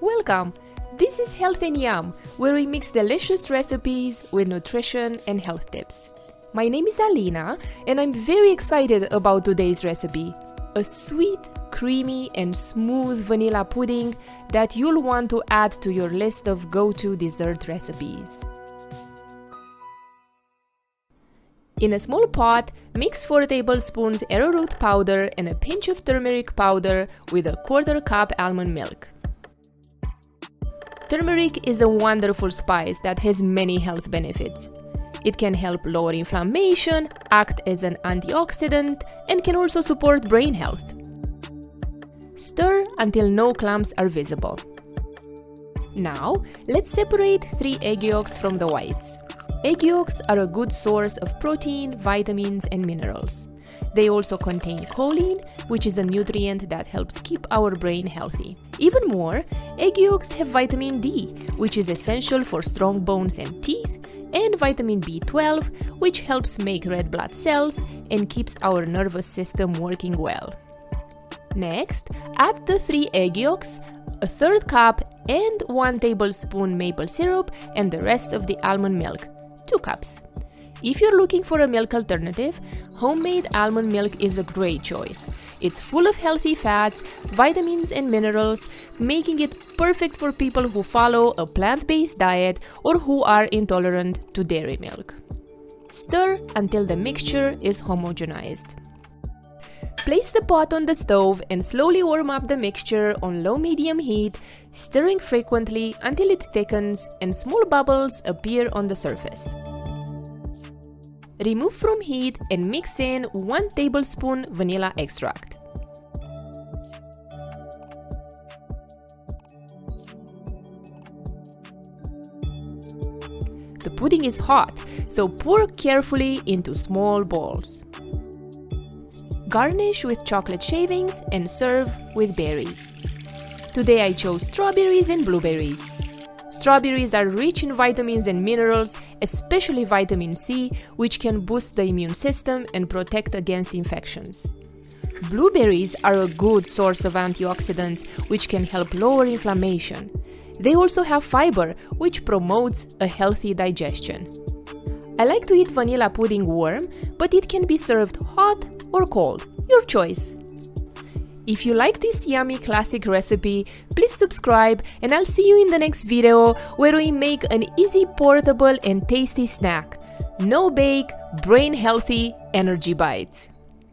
Welcome! This is Health and Yum, where we mix delicious recipes with nutrition and health tips. My name is Alina, and I'm very excited about today's recipe. A sweet, creamy, and smooth vanilla pudding that you'll want to add to your list of go-to dessert recipes. In a small pot, mix 4 tablespoons arrowroot powder and a pinch of turmeric powder with a 1/4 cup almond milk. Turmeric is a wonderful spice that has many health benefits. It can help lower inflammation, act as an antioxidant, and can also support brain health. Stir until no clumps are visible. Now, let's separate 3 egg yolks from the whites. Egg yolks are a good source of protein, vitamins, and minerals. They also contain choline, which is a nutrient that helps keep our brain healthy. Even more, egg yolks have vitamin D, which is essential for strong bones and teeth, and vitamin B12, which helps make red blood cells and keeps our nervous system working well. Next, add the 3 egg yolks, a 1/3 cup, and 1 tablespoon maple syrup, and the rest of the almond milk, 2 cups. If you're looking for a milk alternative, homemade almond milk is a great choice. It's full of healthy fats, vitamins, and minerals, making it perfect for people who follow a plant-based diet or who are intolerant to dairy milk. Stir until the mixture is homogenized. Place the pot on the stove and slowly warm up the mixture on low-medium heat, stirring frequently until it thickens and small bubbles appear on the surface. Remove from heat and mix in 1 tablespoon vanilla extract. The pudding is hot, so pour carefully into small bowls. Garnish with chocolate shavings and serve with berries. Today I chose strawberries and blueberries. Strawberries are rich in vitamins and minerals, especially vitamin C, which can boost the immune system and protect against infections. Blueberries are a good source of antioxidants, which can help lower inflammation. They also have fiber, which promotes a healthy digestion. I like to eat vanilla pudding warm, but it can be served hot or cold, your choice. If you like this yummy classic recipe, please subscribe, and I'll see you in the next video where we make an easy, portable, and tasty snack. No bake, brain healthy energy bites.